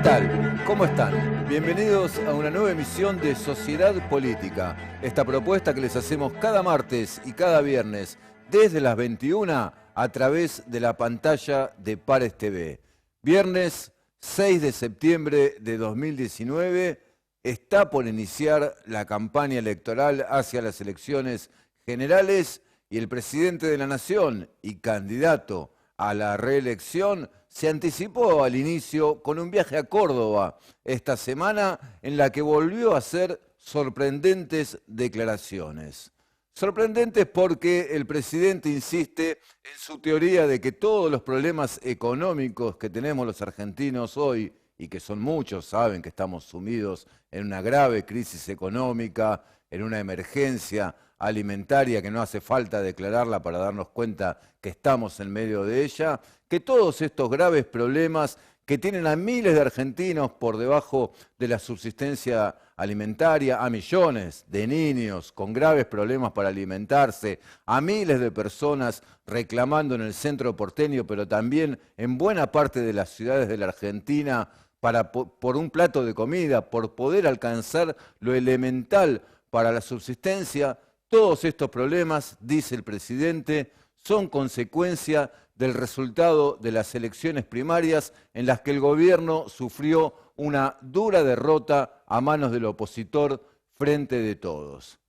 tal? ¿Cómo están? Bienvenidos a una nueva emisión de Sociedad Política. Esta propuesta que les hacemos cada martes y cada viernes desde las 21 a través de la pantalla de Pares TV. Viernes 6 de septiembre de 2019 está por iniciar la campaña electoral hacia las elecciones generales y el presidente de la Nación y candidato a la reelección se anticipó al inicio con un viaje a Córdoba esta semana en la que volvió a hacer sorprendentes declaraciones. Sorprendentes porque el presidente insiste en su teoría de que todos los problemas económicos que tenemos los argentinos hoy, y que son muchos, saben que estamos sumidos en una grave crisis económica, en una emergencia alimentaria que no hace falta declararla para darnos cuenta que estamos en medio de ella, que todos estos graves problemas que tienen a miles de argentinos por debajo de la subsistencia alimentaria, a millones de niños con graves problemas para alimentarse, a miles de personas reclamando en el centro porteño, pero también en buena parte de las ciudades de la Argentina, por un plato de comida, por poder alcanzar lo elemental para la subsistencia. Todos estos problemas, dice el presidente, son consecuencia del resultado de las elecciones primarias en las que el gobierno sufrió una dura derrota a manos del opositor Frente de Todos.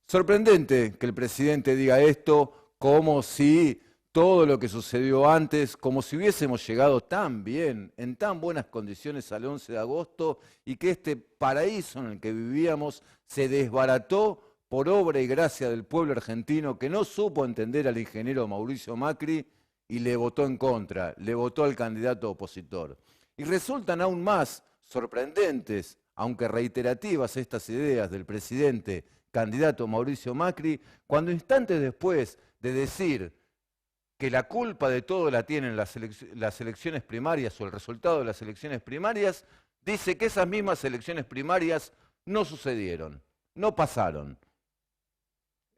Sorprendente que el presidente diga esto como si todo lo que sucedió antes, como si hubiésemos llegado tan bien, en tan buenas condiciones al 11 de agosto y que este paraíso en el que vivíamos se desbarató por obra y gracia del pueblo argentino que no supo entender al ingeniero Mauricio Macri y le votó en contra, le votó al candidato opositor. Y resultan aún más sorprendentes, aunque reiterativas estas ideas del presidente candidato Mauricio Macri, cuando instantes después de decir que la culpa de todo la tienen las elecciones primarias o el resultado de las elecciones primarias, dice que esas mismas elecciones primarias no sucedieron, no pasaron.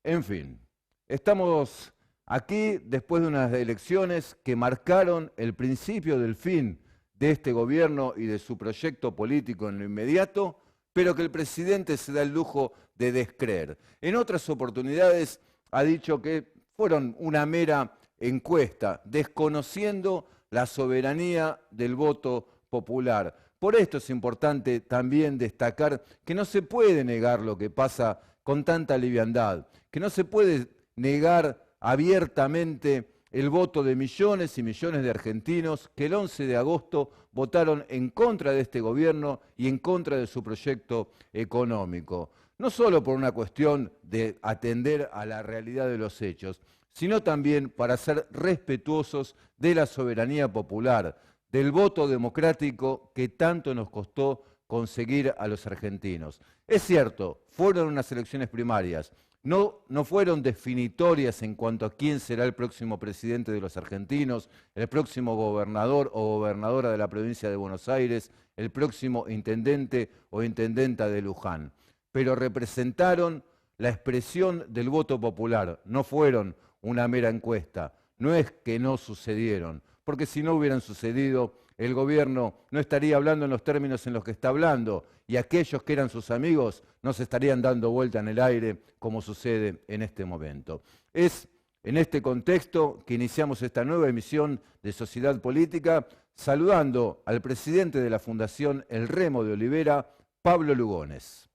En fin, estamos aquí después de unas elecciones que marcaron el principio del fin de este gobierno y de su proyecto político en lo inmediato, pero que el presidente se da el lujo de descreer. En otras oportunidades ha dicho que fueron una mera encuesta, desconociendo la soberanía del voto popular. Por esto es importante también destacar que no se puede negar lo que pasa con tanta liviandad, que no se puede negar abiertamente el voto de millones y millones de argentinos que el 11 de agosto votaron en contra de este gobierno y en contra de su proyecto económico. No solo por una cuestión de atender a la realidad de los hechos, sino también para ser respetuosos de la soberanía popular, del voto democrático que tanto nos costó conseguir a los argentinos. Es cierto, fueron unas elecciones primarias, no fueron definitorias en cuanto a quién será el próximo presidente de los argentinos, el próximo gobernador o gobernadora de la provincia de Buenos Aires, el próximo intendente o intendenta de Luján, pero representaron la expresión del voto popular, no fueron una mera encuesta. No es que no sucedieron, porque si no hubieran sucedido, el gobierno no estaría hablando en los términos en los que está hablando y aquellos que eran sus amigos no se estarían dando vuelta en el aire como sucede en este momento. Es en este contexto que iniciamos esta nueva emisión de Sociedad Política saludando al presidente de la Fundación El Remo de Olivera, Pablo Lugones.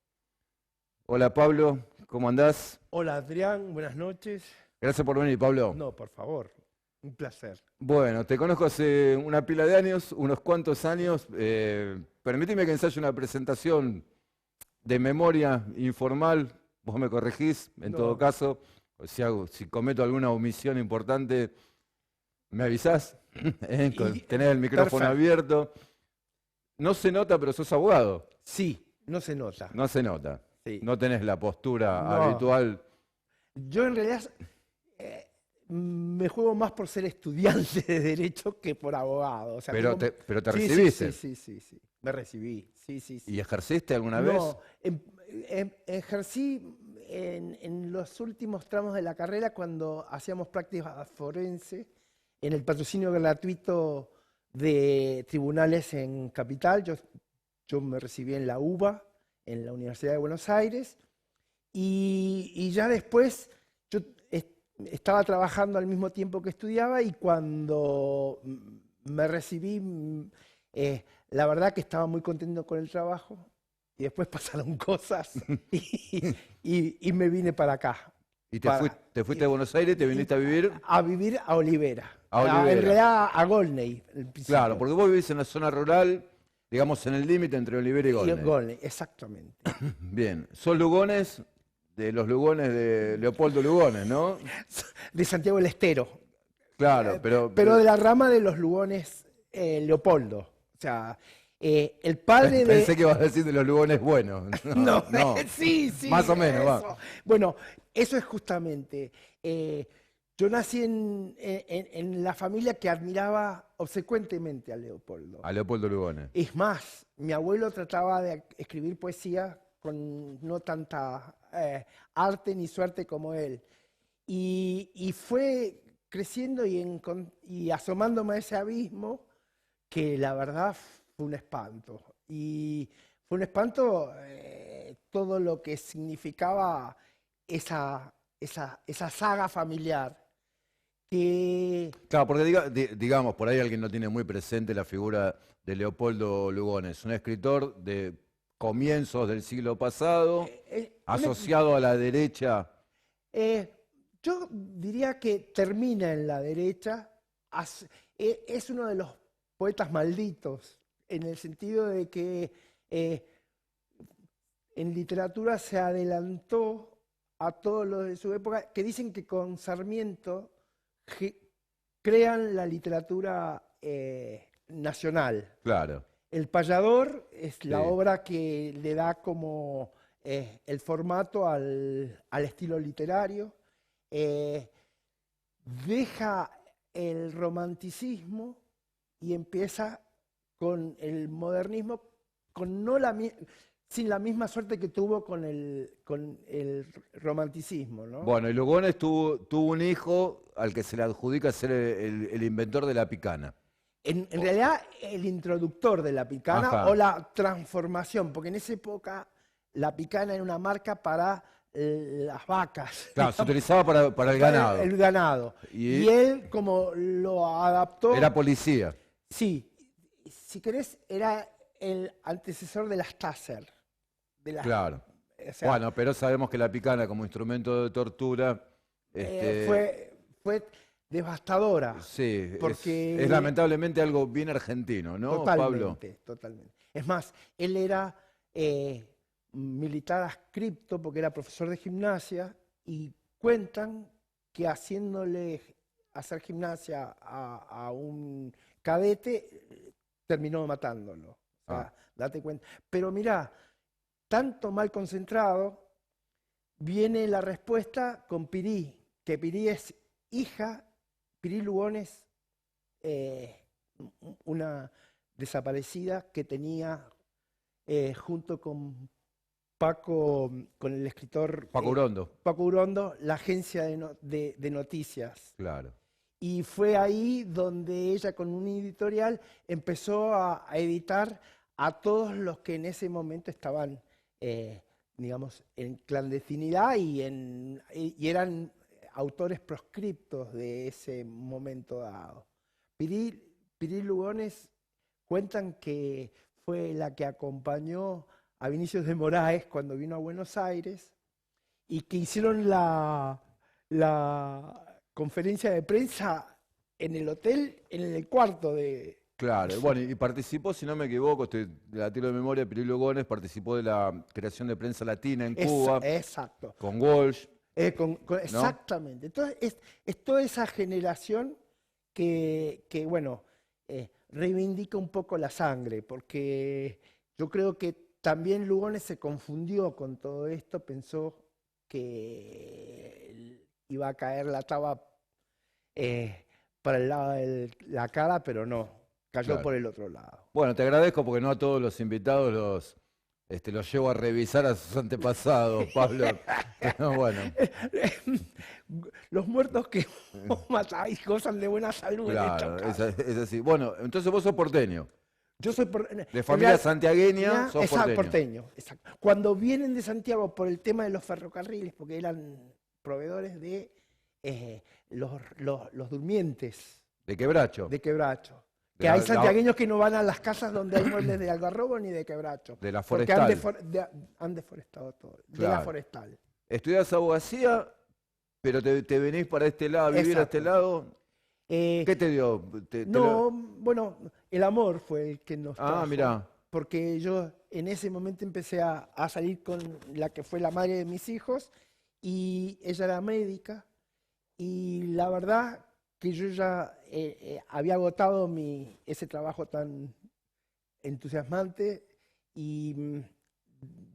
Hola Pablo, ¿cómo andás? Hola Adrián, buenas noches. Gracias por venir, Pablo. No, por favor, un placer. Bueno, te conozco hace una pila de años, unos cuantos años. Permíteme que ensaye una presentación de memoria informal. Vos me corregís, en todo caso. Si cometo alguna omisión importante, me avisás. Tenés el micrófono abierto. No se nota, pero sos abogado. Sí, no se nota. No se nota. Sí. No tenés la postura habitual. Yo en realidad me juego más por ser estudiante de Derecho que por abogado. O sea, pero te sí, recibiste. Sí. Me recibí. Sí. ¿Y ejerciste alguna vez? No, ejercí en los últimos tramos de la carrera cuando hacíamos prácticas forense en el patrocinio gratuito de tribunales en Capital. Yo me recibí en la UBA, en la Universidad de Buenos Aires, y ya después yo estaba trabajando al mismo tiempo que estudiaba, y cuando me recibí, la verdad que estaba muy contento con el trabajo, y después pasaron cosas y me vine para acá. ¿Y te fuiste a Buenos Aires, te viniste a vivir? A vivir a Olivera. A Olivera. En realidad a Golney. Claro, porque vos vivís en la zona rural, digamos en el límite entre Olivera y Golney. Golney, exactamente. Bien, ¿sos Lugones? De los Lugones de Leopoldo Lugones, ¿no? De Santiago del Estero. Claro, pero de la rama de los Lugones Leopoldo. O sea, el padre de... Pensé que ibas a decir de los Lugones buenos. No, sí, más o menos, eso. va. Bueno, eso es justamente. Yo nací en la familia que admiraba obsecuentemente a Leopoldo. A Leopoldo Lugones. Es más, mi abuelo trataba de escribir poesía con no tanta arte ni suerte como él. Y fue creciendo y asomándome a ese abismo que la verdad fue un espanto. Y fue un espanto todo lo que significaba esa saga familiar. Claro, porque digamos, por ahí alguien no tiene muy presente la figura de Leopoldo Lugones, un escritor de comienzos del siglo pasado, asociado a la derecha. Yo diría que termina en la derecha, es uno de los poetas malditos, en el sentido de que en literatura se adelantó a todos los de su época, que dicen que con Sarmiento crean la literatura nacional. Claro. El Payador es la obra que le da como el formato al estilo literario. Deja el romanticismo y empieza con el modernismo, sin la misma suerte que tuvo con el romanticismo, ¿no? Bueno, y Lugones tuvo un hijo al que se le adjudica ser el inventor de la picana. En realidad, el introductor de la picana. Ajá. O la transformación, porque en esa época la picana era una marca para las vacas. Claro, se utilizaba para el ganado. El ganado. Y él, como lo adaptó... Era policía. Sí. Si querés, era el antecesor de las Taser. Claro. O sea, bueno, pero sabemos que la picana como instrumento de tortura... Fue devastadora. Sí, porque es lamentablemente algo bien argentino, ¿no, Pablo? Totalmente. Es más, él era militar adscripto porque era profesor de gimnasia, y cuentan que haciéndole hacer gimnasia a un cadete terminó matándolo. O sea, date cuenta. Pero mirá, tanto mal concentrado, viene la respuesta con Pirí, que Pirí es hija, Pirí Lugones, una desaparecida que tenía junto con Paco, con el escritor Paco Urondo. Paco Urondo, la agencia de noticias. Claro. Y fue ahí donde ella, con un editorial, empezó a editar a todos los que en ese momento estaban, digamos, en clandestinidad y eran autores proscriptos de ese momento dado. Pirí Lugones cuentan que fue la que acompañó a Vinicius de Moraes cuando vino a Buenos Aires, y que hicieron la conferencia de prensa en el hotel, en el cuarto de... Claro, bueno, y participó, si no me equivoco, la tiro de memoria, Pirí Lugones participó de la creación de prensa latina en Cuba. Exacto. Con Walsh. Exactamente. Entonces, es toda esa generación que bueno, reivindica un poco la sangre, porque yo creo que también Lugones se confundió con todo esto, pensó que iba a caer la taba para el lado de la cara, pero no, cayó por el otro lado. Bueno, te agradezco porque no a todos los invitados Lo llevo a revisar a sus antepasados, Pablo. Pero bueno, Los muertos que vos matáis gozan de buena salud en estos claro, casos. es así. Bueno, entonces vos sos porteño. Yo soy De familia santiagueña, sos exacto, porteño. porteño, exacto. Cuando vienen de Santiago por el tema de los ferrocarriles, porque eran proveedores de los durmientes De Quebracho. de Quebracho. De Que hay la, santiagueños que no van a las casas donde hay muebles de algarrobo ni de Quebracho. de la Porque forestal. han deforestado todo. De la Claro. forestal. Estudiás abogacía, pero te venís para este lado, a vivir a este Exacto. lado. Eh, ¿Qué te dio? no, bueno, el amor fue el que nos trajo. Mirá. Porque yo en ese momento empecé a salir con la que fue la madre de mis hijos y ella era médica y la verdad que yo ya había agotado ese trabajo tan entusiasmante y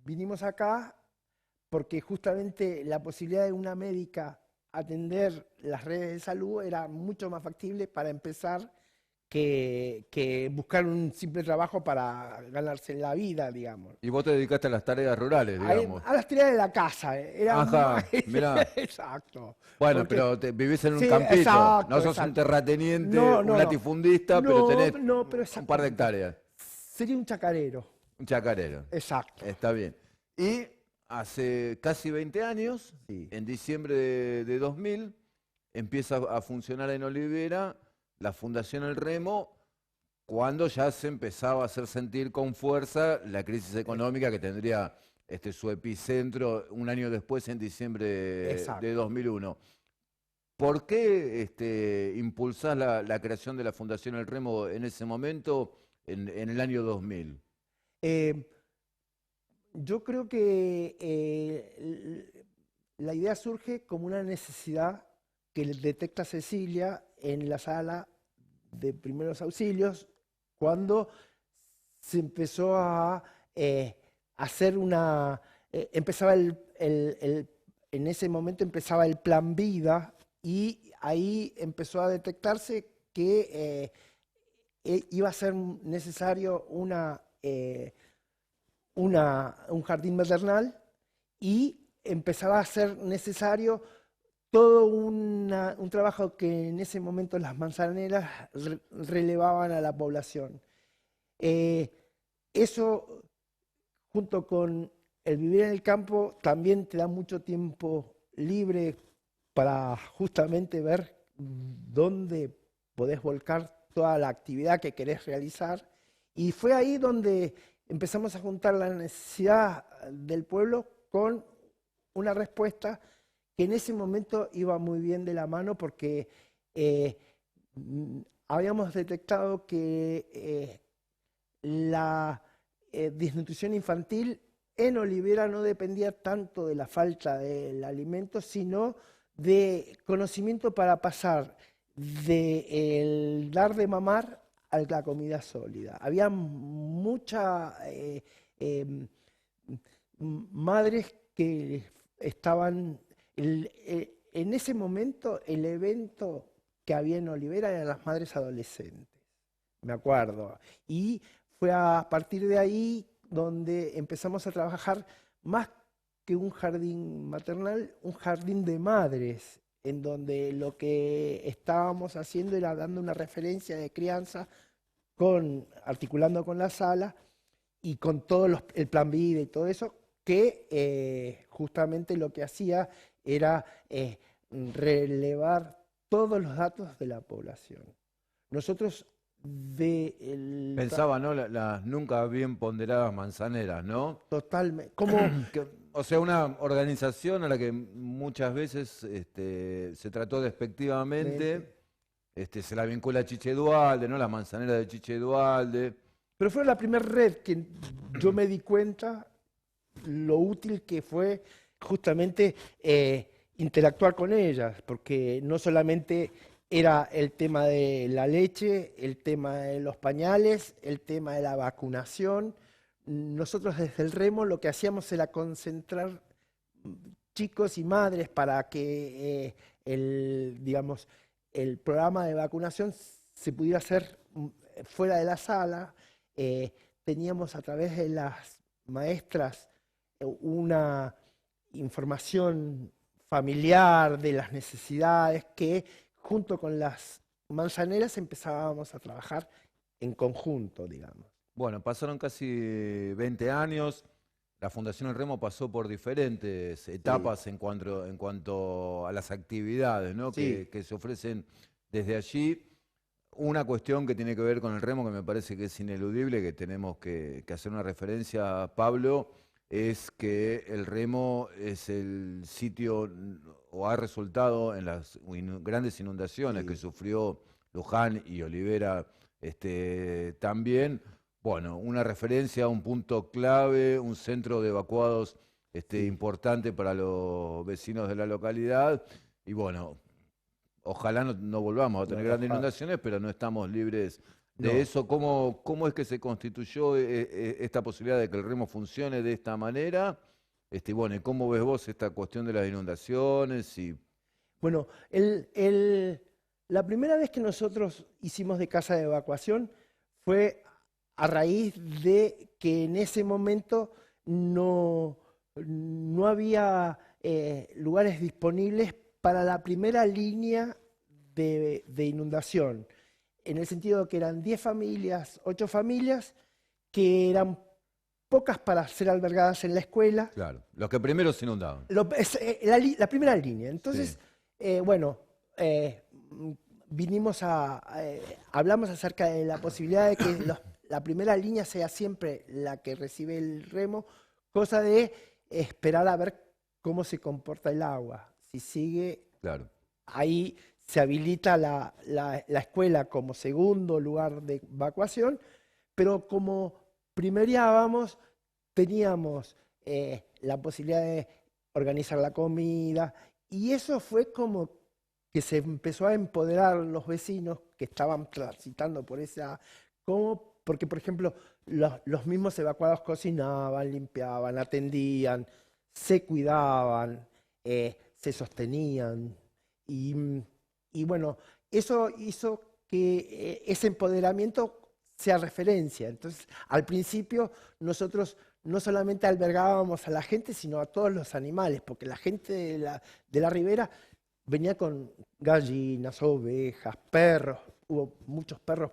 vinimos acá porque justamente la posibilidad de una médica atender las redes de salud era mucho más factible para empezar que buscar un simple trabajo para ganarse la vida, digamos. Y vos te dedicaste a las tareas rurales, digamos. A las tareas de la casa, era Ajá, mirá. exacto. Bueno, Porque, pero vivís en un sí, campito. exacto, No sos un exacto. terrateniente, No, un no, no. latifundista, pero tenés No, pero un par de exactamente. hectáreas. Sería un chacarero, Un chacarero. exacto. Está bien. Y hace casi 20 años, Sí. en diciembre de 2000, empieza a funcionar en Olivera la Fundación El Remo, cuando ya se empezaba a hacer sentir con fuerza la crisis económica que tendría su epicentro un año después, en diciembre Exacto. de 2001. ¿Por qué impulsás la creación de la Fundación El Remo en ese momento, en el año 2000? Eh, yo creo que la idea surge como una necesidad que detecta Cecilia en la sala de primeros auxilios cuando se empezó a hacer empezaba en ese momento empezaba el plan vida y ahí empezó a detectarse que iba a ser necesario un jardín maternal y empezaba a ser necesario todo un trabajo que en ese momento las manzaneras relevaban a la población. Eso, junto con el vivir en el campo, también te da mucho tiempo libre para justamente ver dónde podés volcar toda la actividad que querés realizar. Y fue ahí donde empezamos a juntar la necesidad del pueblo con una respuesta que en ese momento iba muy bien de la mano porque habíamos detectado que la desnutrición infantil en Olivera no dependía tanto de la falta del alimento, sino de conocimiento para pasar del dar de mamar a la comida sólida. Había muchas madres que estaban... en ese momento el evento que había en Olivera eran las madres adolescentes, me acuerdo. Y fue a partir de ahí donde empezamos a trabajar más que un jardín maternal, un jardín de madres, en donde lo que estábamos haciendo era dando una referencia de crianza, articulando con la sala y con todo el plan vida y todo eso, que justamente lo que hacía era relevar todos los datos de la población. Nosotros Pensaba, ¿no? Las nunca bien ponderadas manzaneras, ¿no? totalmente, como O sea, una organización a la que muchas veces se trató despectivamente, se la vincula a Chiche Duhalde, ¿no? Las manzaneras de Chiche Duhalde. pero fue la primera red que yo me di cuenta lo útil que fue justamente interactuar con ellas, porque no solamente era el tema de la leche, el tema de los pañales, el tema de la vacunación. Nosotros desde el Remo lo que hacíamos era concentrar chicos y madres para que digamos, el programa de vacunación se pudiera hacer fuera de la sala. Teníamos a través de las maestras una información familiar de las necesidades que junto con las manzaneras empezábamos a trabajar en conjunto, digamos. Bueno, pasaron casi 20 años. La Fundación El Remo pasó por diferentes etapas en cuanto a las actividades, ¿no? Sí. que se ofrecen desde allí. Una cuestión que tiene que ver con el remo, que me parece que es ineludible, que tenemos que hacer una referencia, Pablo, es que el remo es el sitio, o ha resultado en las grandes inundaciones que sufrió Luján y Olivera también, bueno, una referencia, un punto clave, un centro de evacuados importante para los vecinos de la localidad. Y bueno, ojalá no volvamos a tener grandes inundaciones, pero no estamos libres de eso. ¿Cómo es que se constituyó esta posibilidad de que el remo funcione de esta manera? Bueno, ¿y cómo ves vos esta cuestión de las inundaciones? Bueno, la primera vez que nosotros hicimos de casa de evacuación fue a raíz de que en ese momento no había lugares disponibles para la primera línea de inundación, en el sentido de que eran 10 familias, 8 familias, que eran pocas para ser albergadas en la escuela. Claro, los que primero se inundaban. La primera línea. Entonces, Sí. Hablamos acerca de la posibilidad de que la primera línea sea siempre la que recibe el remo, cosa de esperar a ver cómo se comporta el agua. Si sigue, claro, ahí se habilita la escuela como segundo lugar de evacuación, pero como primeriábamos, teníamos la posibilidad de organizar la comida, y eso fue como que se empezó a empoderar los vecinos que estaban transitando por esa, porque por ejemplo los mismos evacuados cocinaban, limpiaban, atendían, se cuidaban, se sostenían, y bueno, eso hizo que ese empoderamiento sea referencia. Entonces, al principio nosotros no solamente albergábamos a la gente, sino a todos los animales, porque la gente de la ribera venía con gallinas, ovejas, perros. Hubo muchos perros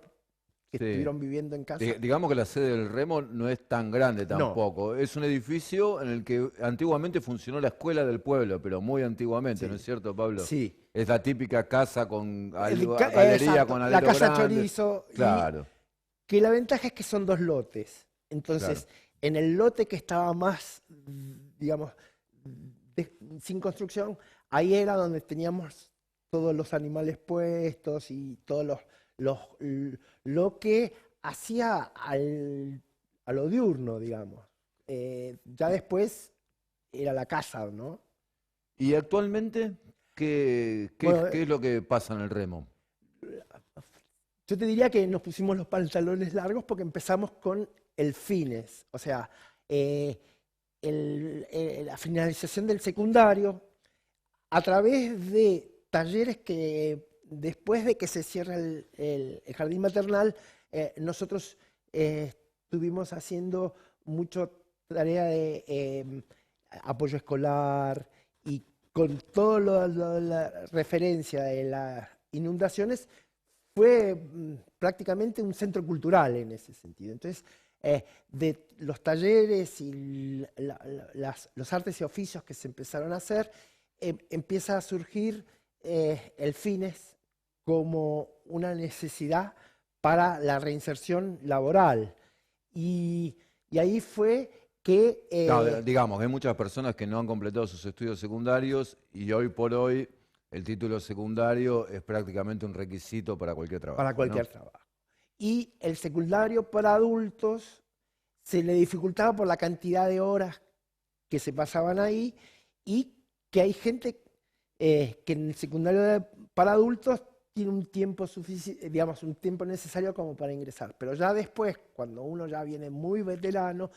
que estuvieron viviendo en casa. Digamos que la sede del remo no es tan grande tampoco. Es un edificio en el que antiguamente funcionó la escuela del pueblo, pero muy antiguamente, ¿no es cierto, Pablo? Sí. Es la típica casa con galería, con alero la casa grande. chorizo. Claro. Que la ventaja es que son 2 lotes. Entonces, en el lote que estaba más, digamos, sin construcción, ahí era donde teníamos todos los animales puestos y todos lo que hacía a lo diurno, digamos. Ya después era la casa, ¿no? ¿Y actualmente qué es lo que pasa en el remo? Yo te diría que nos pusimos los pantalones largos porque empezamos con el fines, o sea, la finalización del secundario a través de talleres que después de que se cierra el jardín maternal, nosotros estuvimos haciendo mucho tarea de apoyo escolar, y con toda la referencia de las inundaciones, fue prácticamente un centro cultural en ese sentido. Entonces, de los talleres y los artes y oficios que se empezaron a hacer, empieza a surgir el fines como una necesidad para la reinserción laboral. Y ahí fue que... digamos, hay muchas personas que no han completado sus estudios secundarios y hoy por hoy el título secundario es prácticamente un requisito para cualquier trabajo. Para cualquier trabajo. Y el secundario para adultos se le dificultaba por la cantidad de horas que se pasaban ahí, y que hay gente que en el secundario para adultos tiene un tiempo suficiente, digamos, un tiempo necesario como para ingresar. Pero ya después, cuando uno ya viene muy veterano,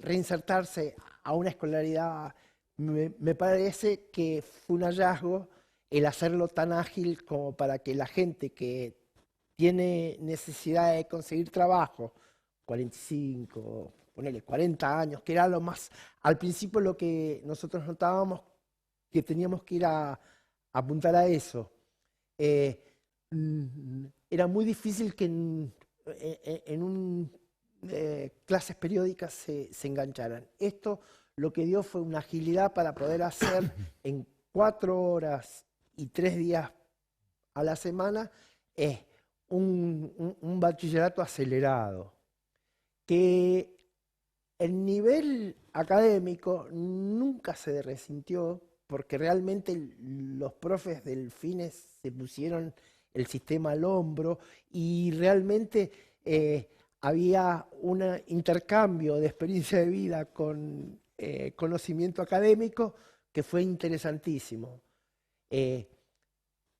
reinsertarse a una escolaridad, me parece que fue un hallazgo el hacerlo tan ágil como para que la gente que tiene necesidad de conseguir trabajo, 45, ponele 40 años, que era lo más, al principio lo que nosotros notábamos que teníamos que ir a apuntar a eso. Era muy difícil que clases periódicas se engancharan. Esto lo que dio fue una agilidad para poder hacer en 4 horas y 3 días a la semana un bachillerato acelerado, que el nivel académico nunca se resintió, porque realmente los profes del Fines se pusieron el sistema al hombro y realmente había un intercambio de experiencia de vida con conocimiento académico que fue interesantísimo.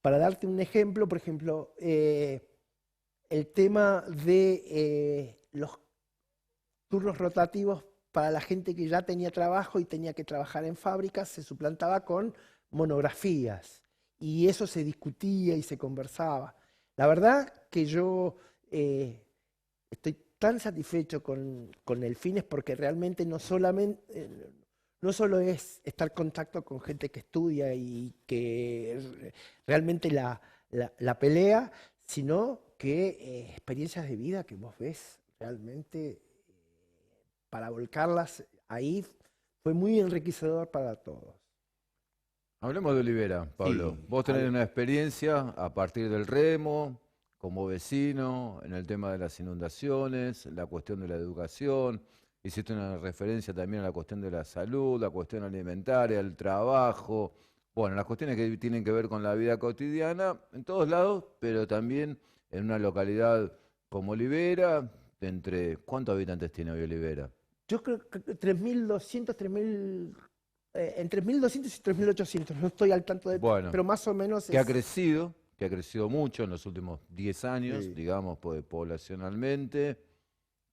Para darte un ejemplo, por ejemplo, el tema de los turnos rotativos para la gente que ya tenía trabajo y tenía que trabajar en fábricas se suplantaba con monografías y eso se discutía y se conversaba. La verdad que yo estoy tan satisfecho con el Fines porque realmente no solo es estar en contacto con gente que estudia y que realmente la pelea, sino que experiencias de vida que vos ves realmente para volcarlas ahí fue muy enriquecedor para todos. Hablemos de Olivera, Pablo. Sí, Vos tenés una experiencia a partir del remo, como vecino, en el tema de las inundaciones, la cuestión de la educación. Hiciste una referencia también a la cuestión de la salud, la cuestión alimentaria, el trabajo. Bueno, las cuestiones que tienen que ver con la vida cotidiana en todos lados, pero también en una localidad como Olivera, ¿cuántos habitantes tiene hoy Olivera? Yo creo que 3.200, 3.000, en 3.200 y 3.800, no estoy al tanto Bueno, pero más o menos que es... ha crecido mucho en los últimos 10 años, Sí. digamos, poblacionalmente.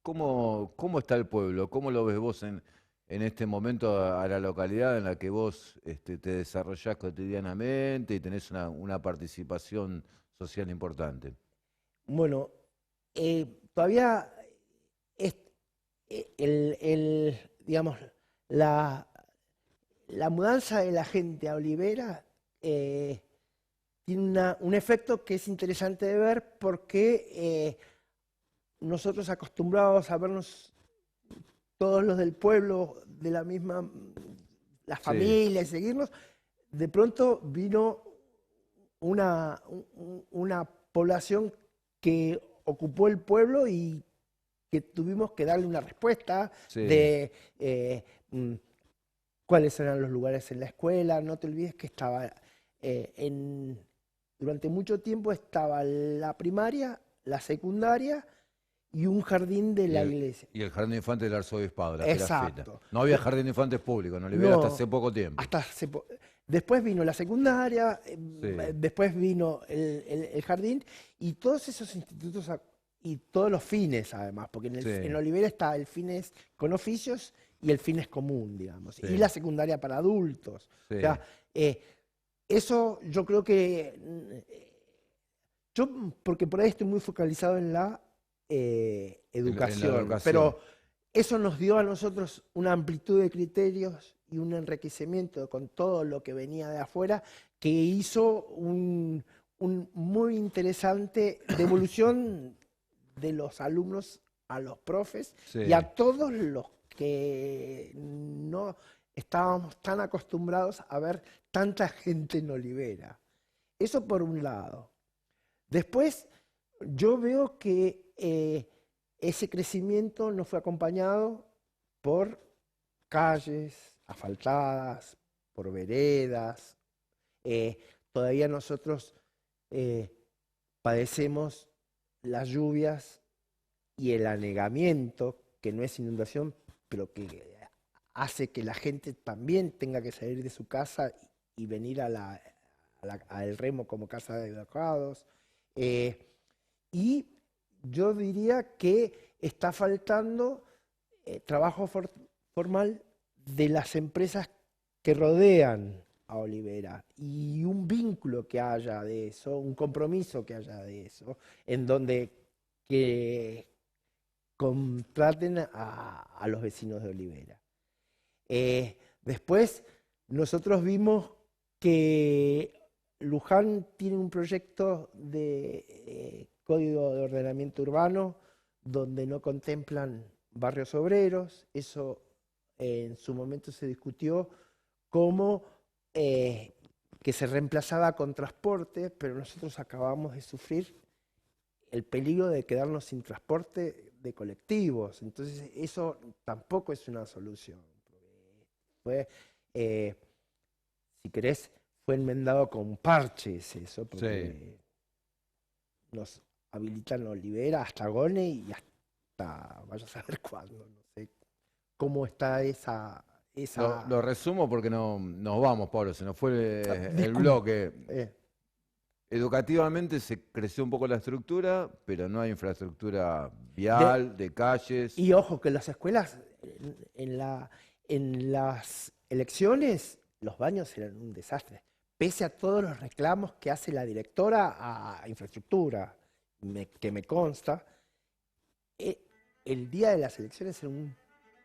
¿Cómo está el pueblo? ¿Cómo lo ves vos en este momento a la localidad en la que vos te desarrollás cotidianamente y tenés una participación social importante? Bueno, todavía es, digamos, la, la mudanza de la gente a Olivera tiene un efecto que es interesante de ver porque nosotros acostumbrados a vernos todos los del pueblo de la misma, las Sí, familias, y seguirnos, de pronto vino una población que ocupó el pueblo y que tuvimos que darle una respuesta sí. de mm, cuáles eran los lugares en la escuela. No te olvides que estaba durante mucho tiempo estaba la primaria, la secundaria y un jardín de Y la el, iglesia. y el jardín de infantes del arzobispado, la Girafita. Exacto. No había jardín de infantes público en Olivera hasta hace No, poco tiempo. hasta después vino la secundaria, Sí, después vino el jardín y todos esos institutos y todos los fines además, porque en sí, Olivera está el fines con oficios y el fines común, digamos, y sí, la secundaria para adultos. O sea, sí. eso yo creo que yo, porque por ahí estoy muy focalizado en la En la educación, educación. pero eso nos dio a nosotros una amplitud de criterios y un enriquecimiento con todo lo que venía de afuera que hizo un muy interesante devolución de los alumnos a los profes y a Sí. todos los que no estábamos tan acostumbrados a ver tanta gente en Olivera. Eso por un lado. Después, yo veo que ese crecimiento no fue acompañado por calles asfaltadas, por veredas. Eh, Todavía nosotros eh, padecemos las lluvias y el anegamiento, que no es inundación, pero que hace que la gente también tenga que salir de su casa y venir al remo como casa de evacuados. Eh, y yo diría que está faltando trabajo formal de las empresas que rodean a Olivera y un vínculo que haya de eso, un compromiso que haya de eso, en donde que contraten a los vecinos de Olivera. Después nosotros vimos que Luján tiene un proyecto de código de ordenamiento urbano donde no contemplan barrios obreros. Eso en su momento se discutió como que se reemplazaba con transporte, pero nosotros acabamos de sufrir el peligro de quedarnos sin transporte de colectivos. Entonces eso tampoco es una solución. Si querés, fue enmendado con parches eso, porque nos habilitan Olivera hasta Gone y hasta vaya a saber cuándo. No sé cómo está esa... Lo resumo porque nos vamos, Pablo, se nos fue el bloque. Educativamente se creció un poco la estructura, pero no hay infraestructura vial, de calles. Y ojo, que las escuelas, en las elecciones, los baños eran un desastre. Pese a todos los reclamos que hace la directora a infraestructura, que me consta, el día de las elecciones era un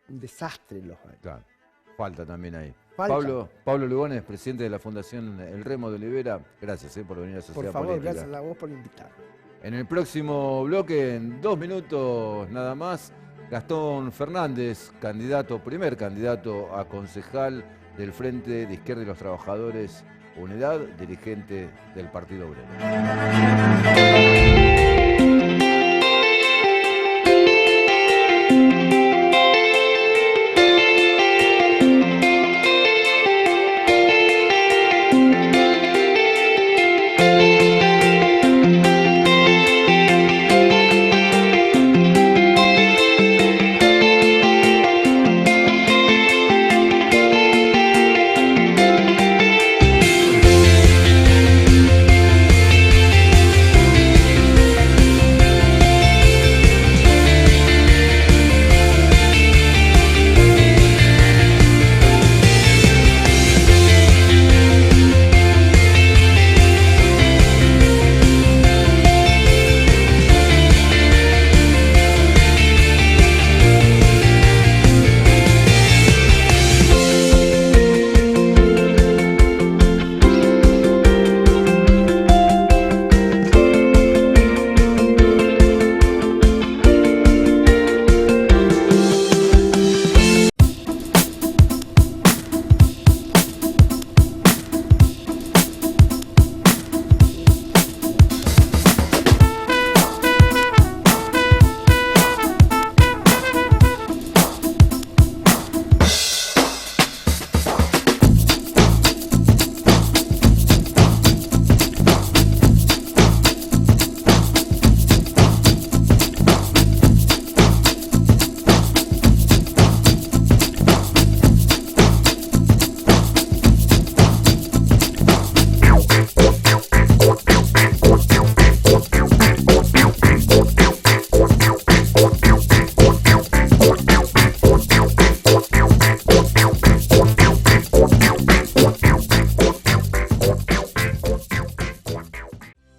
desastre en los baños. Claro, falta también ahí. Falta. Pablo Lugones, presidente de la Fundación El Remo de Olivera, gracias por venir a Sociedad Por favor, Política. gracias a vos por invitarme. En el próximo bloque, en 2 minutos nada más, Gastón Fernández, primer candidato a concejal del Frente de Izquierda y los Trabajadores Unidad, dirigente del Partido Obrero.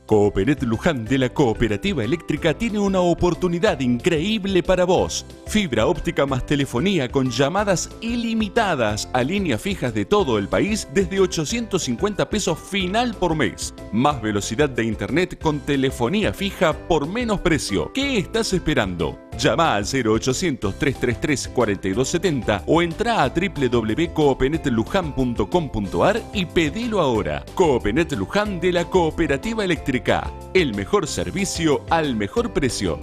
Cooperet Luján de la Cooperativa Eléctrica tiene una oportunidad increíble para vos. Fibra óptica más telefonía con llamadas ilimitadas a líneas fijas de todo el país desde 850 pesos final por mes. Más velocidad de internet con telefonía fija por menos precio. ¿Qué estás esperando? Llama al 0800-333-4270 o entra a www.coopenetluján.com.ar y pedilo ahora. Coopenet Luján de la Cooperativa Eléctrica. El mejor servicio al mejor precio.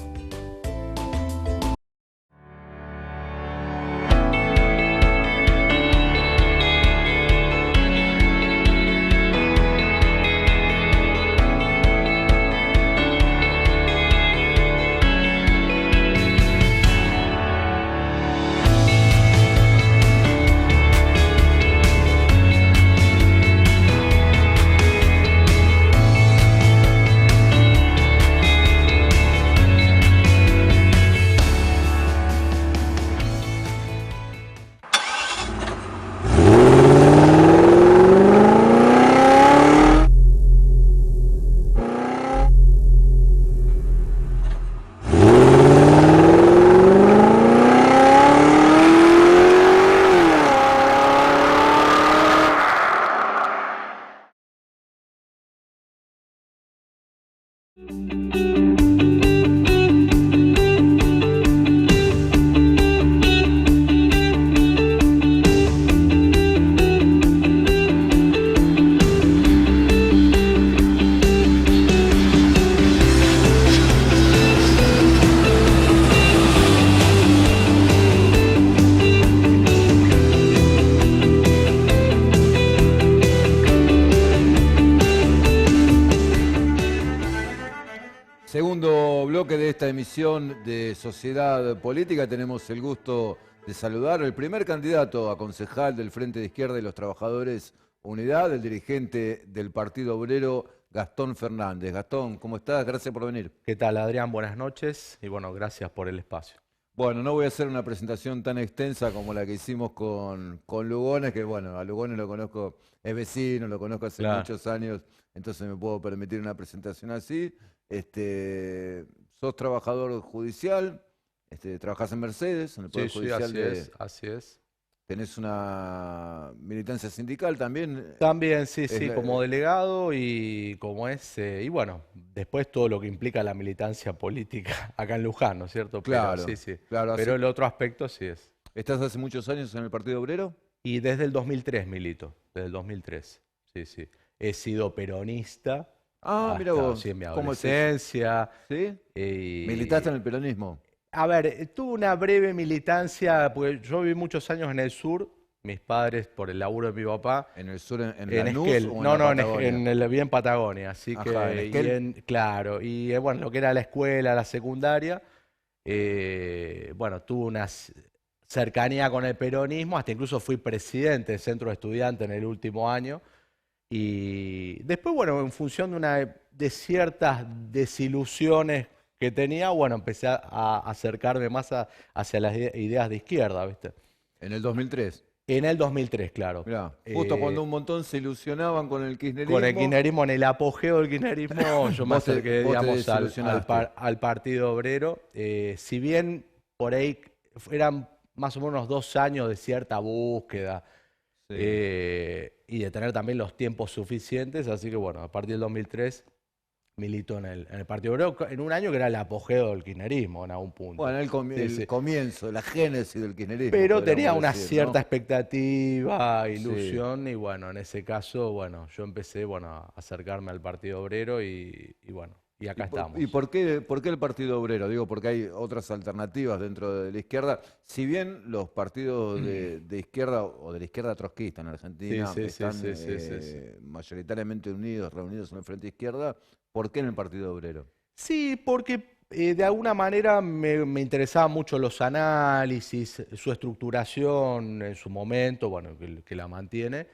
emisión de Sociedad Política. Tenemos el gusto de saludar al primer candidato a concejal del Frente de Izquierda y los Trabajadores Unidad, el dirigente del Partido Obrero, Gastón Fernández. Gastón, ¿cómo estás? Gracias por venir. ¿Qué tal, Adrián? Buenas noches y bueno, gracias por el espacio. Bueno, no voy a hacer una presentación tan extensa como la que hicimos con Lugones, que bueno, a Lugones lo conozco, es vecino, lo conozco hace muchos años, entonces me puedo permitir una presentación así. Sos trabajador judicial, trabajás en Mercedes, en el Poder Judicial. Sí, así es. Tenés una militancia sindical también. También, sí, como delegado y y bueno, después todo lo que implica la militancia política acá en Luján, ¿no es cierto? Claro, pero, sí. Claro, Pero el otro aspecto sí es. ¿Estás hace muchos años en el Partido Obrero? Y desde el 2003 milito, desde el 2003, sí. He sido peronista. Mira vos. Sí, en mi adolescencia. ¿Sí? ¿Militaste en el peronismo? A ver, tuve una breve militancia, porque yo viví muchos años en el sur, mis padres por el laburo de mi papá. ¿En el sur, en Lanús Esquel? o en No, la Patagonia? bien Patagonia, así que, claro, y bueno, lo que era la escuela, la secundaria, bueno, tuve una cercanía con el peronismo, hasta incluso fui presidente del centro de estudiantes en el último año, y después, bueno, en función de ciertas desilusiones que tenía, bueno, empecé a acercarme más hacia las ideas de izquierda, ¿viste? ¿En el 2003? En el 2003, claro. Mirá, justo cuando un montón se ilusionaban con el kirchnerismo. Con el kirchnerismo, en el apogeo del kirchnerismo, yo me acerqué, digamos, al Partido Obrero. Si bien por ahí eran más o menos 2 años de cierta búsqueda y de tener también los tiempos suficientes, así que bueno, a partir del 2003... milito en el Partido Obrero en un año que era el apogeo del kirchnerismo en algún punto. Bueno, el comienzo, la génesis del kirchnerismo. Pero tenía una cierta expectativa, ilusión, y bueno, en ese caso, bueno, yo empecé, a acercarme al Partido Obrero y bueno, y acá estamos. ¿Y por qué el Partido Obrero? Digo, porque hay otras alternativas dentro de la izquierda. Si bien los partidos de izquierda o de la izquierda trotskista en Argentina están mayoritariamente reunidos en el Frente Izquierda, ¿por qué en el Partido Obrero? Sí, porque de alguna manera me interesaban mucho los análisis, su estructuración en su momento, bueno, que la mantiene,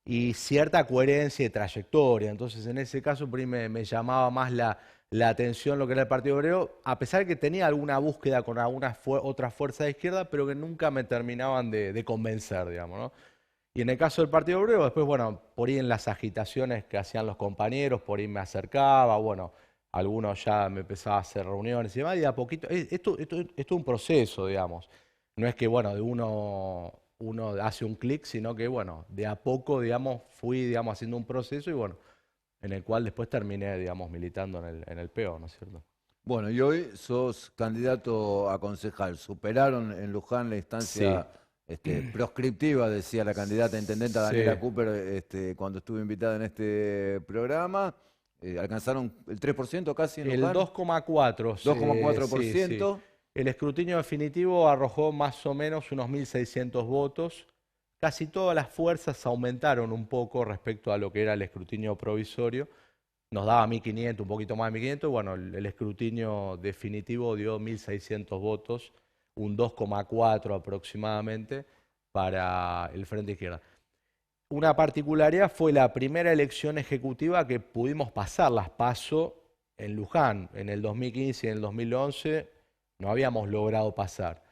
y cierta coherencia y trayectoria. Entonces, en ese caso, por ahí me llamaba más la atención lo que era el Partido Obrero, a pesar de que tenía alguna búsqueda con algunas otras fuerzas de izquierda, pero que nunca me terminaban de convencer, digamos, ¿no? Y en el caso del Partido Obrero, después, bueno, por ahí en las agitaciones que hacían los compañeros, por ahí me acercaba, bueno, algunos ya me empezaba a hacer reuniones y demás, y de a poquito, esto es un proceso, digamos. No es que, bueno, de uno hace un clic, sino que, bueno, de a poco, digamos, fui, digamos, haciendo un proceso y, bueno, en el cual después terminé, digamos, militando en el PO, ¿no es cierto? Bueno, y hoy sos candidato a concejal. Superaron en Luján la instancia proscriptiva, decía la candidata a intendenta Daniela Cooper cuando estuvo invitada en este programa. Alcanzaron el 3% casi en Luján. El 2,4%. 2,4%. Sí. El escrutinio definitivo arrojó más o menos unos 1.600 votos. Casi todas las fuerzas aumentaron un poco respecto a lo que era el escrutinio provisorio. Nos daba 1.500, un poquito más de 1.500. Bueno, el escrutinio definitivo dio 1.600 votos, un 2,4 aproximadamente para el Frente Izquierda. Una particularidad fue la primera elección ejecutiva que pudimos pasar, las PASO en Luján. En el 2015 y en el 2011 no habíamos logrado pasar.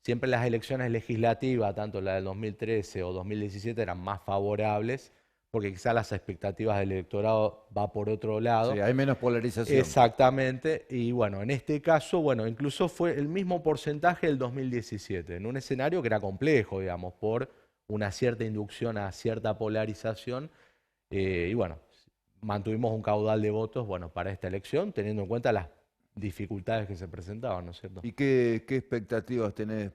Siempre las elecciones legislativas, tanto la del 2013 o 2017, eran más favorables, porque quizás las expectativas del electorado va por otro lado. Sí, hay menos polarización. Exactamente, y bueno, en este caso, bueno, incluso fue el mismo porcentaje del 2017, en un escenario que era complejo, digamos, por una cierta inducción a cierta polarización, y bueno, mantuvimos un caudal de votos, bueno, para esta elección, teniendo en cuenta las dificultades que se presentaban, ¿no es cierto? ¿Y qué expectativas tenés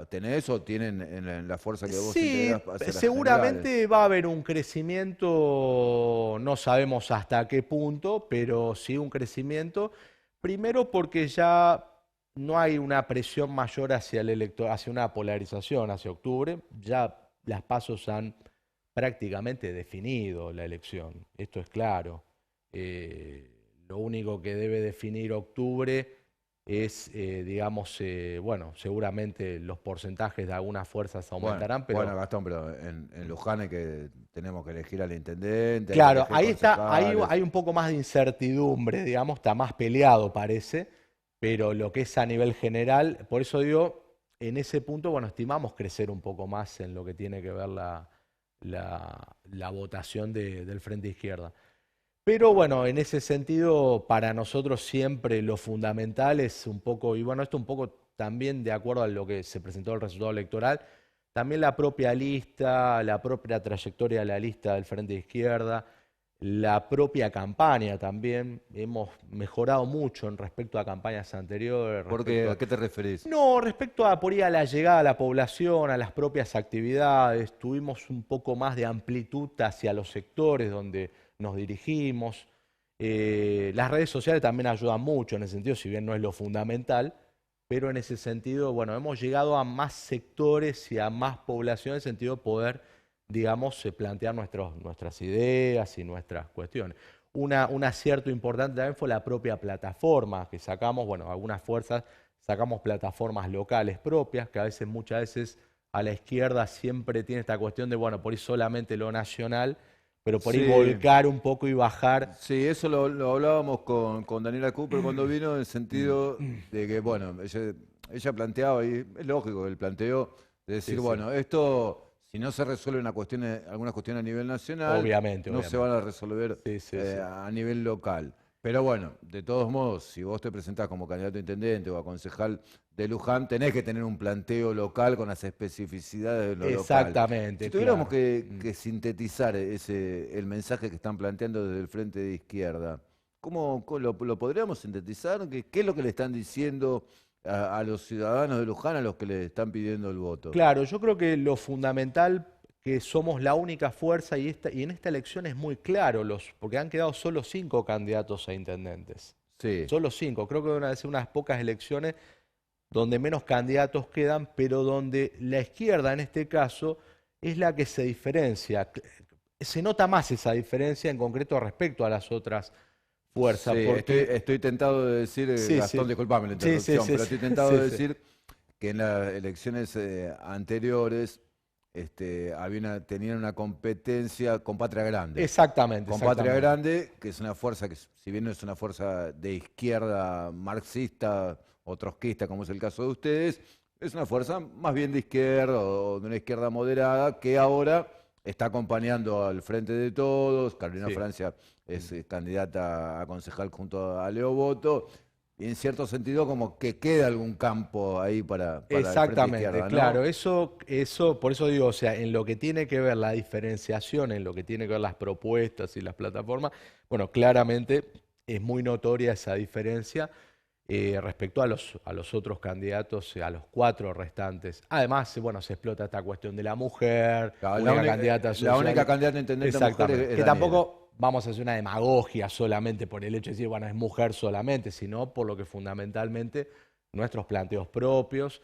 tenés o tienen en la fuerza que vos integrás hacia las seguramente generales? Va a haber un crecimiento, no sabemos hasta qué punto, pero sí un crecimiento. Primero porque ya no hay una presión mayor hacia el elector, hacia una polarización hacia octubre. Ya las PASOs han prácticamente definido la elección. Esto es claro. Lo único que debe definir octubre es, digamos, bueno, seguramente los porcentajes de algunas fuerzas aumentarán, pero... Bueno, Gastón, pero en Luján hay que, tenemos que elegir al intendente, hay que Claro, elegir ahí está, ahí concejales. hay un poco más de incertidumbre, digamos, está más peleado parece, pero lo que es a nivel general, por eso digo, en ese punto, bueno, estimamos crecer un poco más en lo que tiene que ver la votación del Frente Izquierda. Pero bueno, en ese sentido, para nosotros siempre lo fundamental es un poco, y bueno, esto un poco también de acuerdo a lo que se presentó el resultado electoral, también la propia lista, la propia trayectoria de la lista del Frente de Izquierda, la propia campaña también. Hemos mejorado mucho en respecto a campañas anteriores. ¿Por qué? ¿A qué te referís? No, respecto a por ahí a la llegada a la población, a las propias actividades, tuvimos un poco más de amplitud hacia los sectores donde nos dirigimos. Las redes sociales también ayudan mucho en ese sentido, si bien no es lo fundamental, pero en ese sentido, bueno, hemos llegado a más sectores y a más población en el sentido de poder, digamos, plantear nuestras ideas y nuestras cuestiones. Un acierto importante también fue la propia plataforma que sacamos, bueno, algunas fuerzas sacamos plataformas locales propias, que a veces, muchas veces, a la izquierda siempre tiene esta cuestión de, bueno, por ahí solamente lo nacional, pero por ahí Sí, volcar un poco y bajar. sí, eso lo hablábamos con Daniela Cooper cuando vino, en el sentido de que, bueno, ella planteaba, y es lógico el planteo, de decir, Sí, sí. bueno, esto, si no se resuelve algunas cuestiones a nivel nacional, Obviamente, no se obviamente. van a resolver Sí, sí, sí. a nivel local. Pero bueno, de todos modos, si vos te presentás como candidato a intendente o a concejal de Luján, tenés que tener un planteo local con las especificidades de lo local. Exactamente, Si tuviéramos claro. que sintetizar el mensaje que están planteando desde el Frente de Izquierda, ¿cómo lo podríamos sintetizar? ¿Qué es lo que le están diciendo a los ciudadanos de Luján, a los que le están pidiendo el voto? Claro, yo creo que lo fundamental que somos la única fuerza y en esta elección es muy claro, porque han quedado solo 5 candidatos a intendentes. Sí, Solo 5. Creo que van a ser unas pocas elecciones donde menos candidatos quedan, pero donde la izquierda en este caso es la que se diferencia. Se nota más esa diferencia en concreto respecto a las otras fuerzas, sí, porque... estoy tentado de decir, Sí, Gastón, sí. disculpame la Sí, sí, interrupción, sí, pero sí, estoy tentado sí, de sí. decir que en las elecciones anteriores tenían una competencia con Patria Grande. Exactamente, Con Patria exactamente. Grande, que es una fuerza que, si bien no es una fuerza de izquierda marxista o trotskista, como es el caso de ustedes, es una fuerza más bien de izquierda o de una izquierda moderada que ahora está acompañando al Frente de Todos. Carolina Sí. Francia es candidata a concejal junto a Leo Boto. Y en cierto sentido como que queda algún campo ahí para el Frente Exactamente, Izquierda, ¿no? claro, eso, por eso digo, o sea, en lo que tiene que ver la diferenciación, en lo que tiene que ver las propuestas y las plataformas, bueno, claramente es muy notoria esa diferencia respecto a los otros candidatos, a los 4 restantes. Además, bueno, se explota esta cuestión de la mujer, Claro, única candidata la social. única candidata a intendente mujer Exactamente, es que Daniela. tampoco vamos a hacer una demagogia solamente por el hecho de decir, bueno, es mujer solamente, sino por lo que fundamentalmente nuestros planteos propios,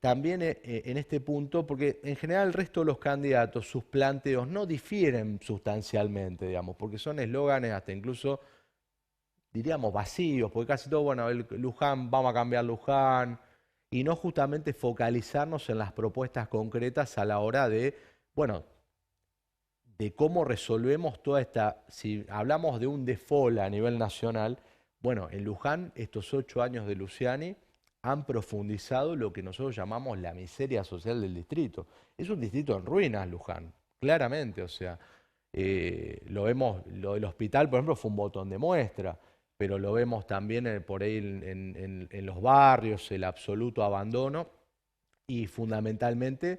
también en este punto, porque en general el resto de los candidatos, sus planteos no difieren sustancialmente, digamos, porque son eslóganes hasta incluso, diríamos, vacíos, porque casi todo, bueno, Luján, vamos a cambiar Luján, y no justamente focalizarnos en las propuestas concretas a la hora de, bueno, de cómo resolvemos toda esta, si hablamos de un default a nivel nacional, bueno, en Luján estos 8 años de Luciani han profundizado lo que nosotros llamamos la miseria social del distrito. Es un distrito en ruinas, Luján, claramente, o sea, lo vemos, lo del hospital, por ejemplo, fue un botón de muestra, pero lo vemos también por ahí en los barrios, el absoluto abandono y fundamentalmente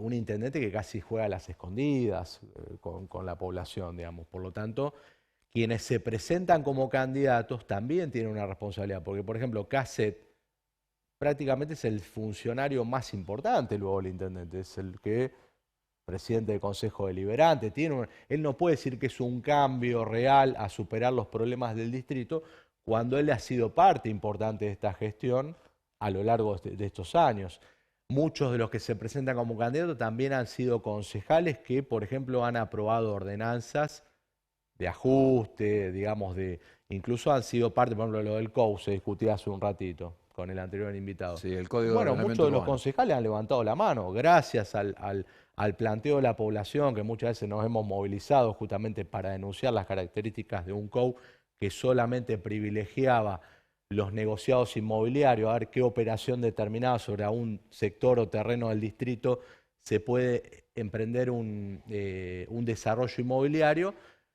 un intendente que casi juega a las escondidas con la población, digamos. Por lo tanto, quienes se presentan como candidatos también tienen una responsabilidad, porque por ejemplo, Casset prácticamente es el funcionario más importante luego el intendente, es el que presidente del Consejo Deliberante, él no puede decir que es un cambio real a superar los problemas del distrito cuando él ha sido parte importante de esta gestión a lo largo de estos años. Muchos de los que se presentan como candidatos también han sido concejales que, por ejemplo, han aprobado ordenanzas de ajuste, digamos, incluso han sido parte, por ejemplo, lo del COU se discutía hace un ratito con el anterior invitado. Sí, el Código de Bueno, Ordenamiento muchos de los Urbano. concejales han levantado la mano, gracias al planteo de la población, que muchas veces nos hemos movilizado justamente para denunciar las características de un COU que solamente privilegiaba los negociados inmobiliarios, a ver qué operación determinada sobre un sector o terreno del distrito se puede emprender un desarrollo inmobiliario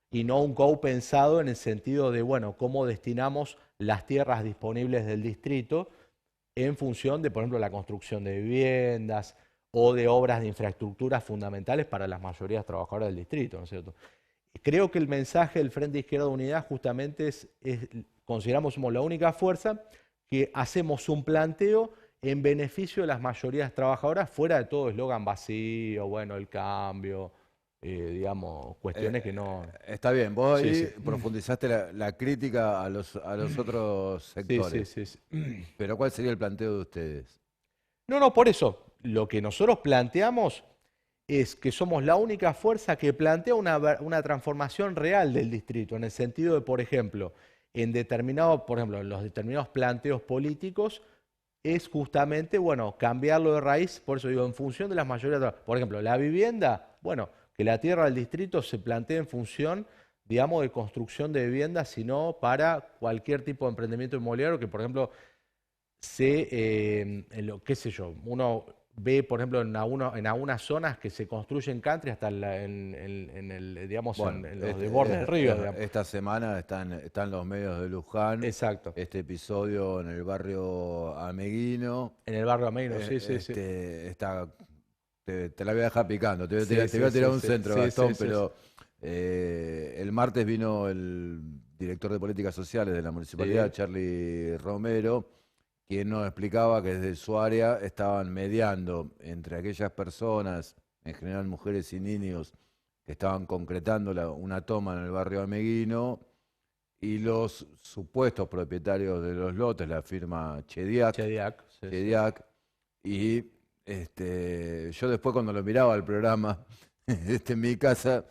y no un COU pensado en el sentido de, bueno, cómo destinamos las tierras disponibles del distrito en función de, por ejemplo, la construcción de viviendas o de obras de infraestructuras fundamentales para las mayorías trabajadoras del distrito, ¿no es cierto? Creo que el mensaje del Frente Izquierda Unidad justamente consideramos somos la única fuerza que hacemos un planteo en beneficio de las mayorías trabajadoras fuera de todo eslogan vacío, bueno, el cambio, digamos, cuestiones que no... Está bien, vos Sí, ahí sí. profundizaste la crítica a los otros Sí, sectores. sí, sí, sí. Pero ¿cuál sería el planteo de ustedes? No, por eso, lo que nosotros planteamos es que somos la única fuerza que plantea una transformación real del distrito, en el sentido de, por ejemplo, en los determinados planteos políticos, es justamente, bueno, cambiarlo de raíz, por eso digo, en función de las mayorías. Por ejemplo, la vivienda, bueno, que la tierra del distrito se plantee en función, digamos, de construcción de viviendas, sino para cualquier tipo de emprendimiento inmobiliario que, por ejemplo, qué sé yo, uno ve, por ejemplo, en algunas zonas que se construyen country hasta digamos, Bueno, en los de borde del río, digamos. esta semana están los medios de Luján. Exacto. Este episodio en el barrio Ameguino. En el barrio Ameguino, sí. Te la voy a dejar picando, te Sí, voy a tirar un sí. centro, Sí, Gastón, sí. pero el martes vino el director de Políticas Sociales de la Municipalidad, Sí. Charlie Romero, quien nos explicaba que desde su área estaban mediando entre aquellas personas, en general mujeres y niños, que estaban concretando una toma en el barrio Ameguino, y los supuestos propietarios de los lotes, la firma Chediak. Chediak, sí. Y yo después cuando lo miraba al programa en mi casa,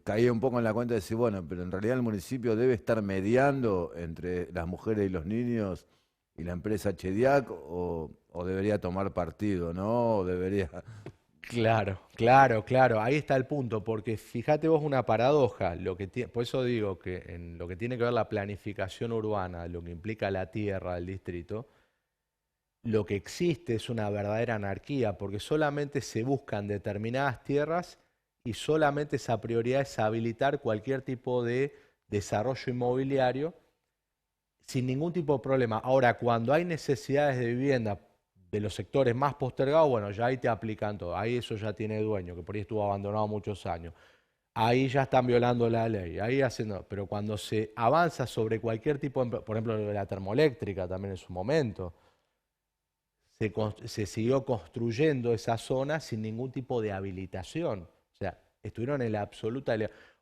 caía un poco en la cuenta de decir, bueno, pero en realidad el municipio debe estar mediando entre las mujeres y los niños y la empresa Chediak, o debería tomar partido, ¿no? O debería... Claro. Ahí está el punto, porque fíjate vos una paradoja. Por eso digo que en lo que tiene que ver la planificación urbana, lo que implica la tierra del distrito, lo que existe es una verdadera anarquía, porque solamente se buscan determinadas tierras y solamente esa prioridad es habilitar cualquier tipo de desarrollo inmobiliario sin ningún tipo de problema. Ahora, cuando hay necesidades de vivienda de los sectores más postergados, bueno, ya ahí te aplican todo. Ahí eso ya tiene dueño, que por ahí estuvo abandonado muchos años. Ahí ya están violando la ley, pero cuando se avanza sobre cualquier tipo de, por ejemplo, la termoeléctrica también en su momento, se siguió construyendo esa zona sin ningún tipo de habilitación. O sea, estuvieron en la absoluta...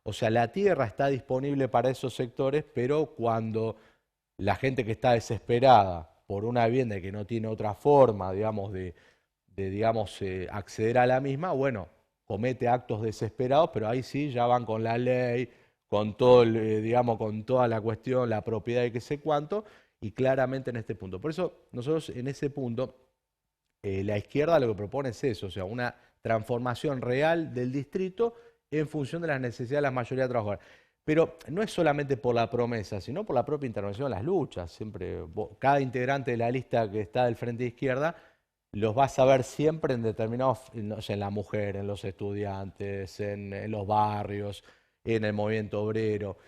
O sea, la tierra está disponible para esos sectores, pero cuando la gente que está desesperada por una vivienda y que no tiene otra forma, digamos, de acceder a la misma, bueno, comete actos desesperados, pero ahí sí ya van con la ley, con todo, con toda la cuestión, la propiedad y qué sé cuánto, y claramente en este punto. Por eso nosotros en ese punto, la izquierda lo que propone es eso, o sea, una transformación real del distrito en función de las necesidades de la mayoría trabajadoras. Pero no es solamente por la promesa, sino por la propia intervención en las luchas. Siempre, cada integrante de la lista que está del Frente de Izquierda los vas a ver siempre en determinados, no sé, en la mujer, en los estudiantes, en los barrios, en el movimiento obrero.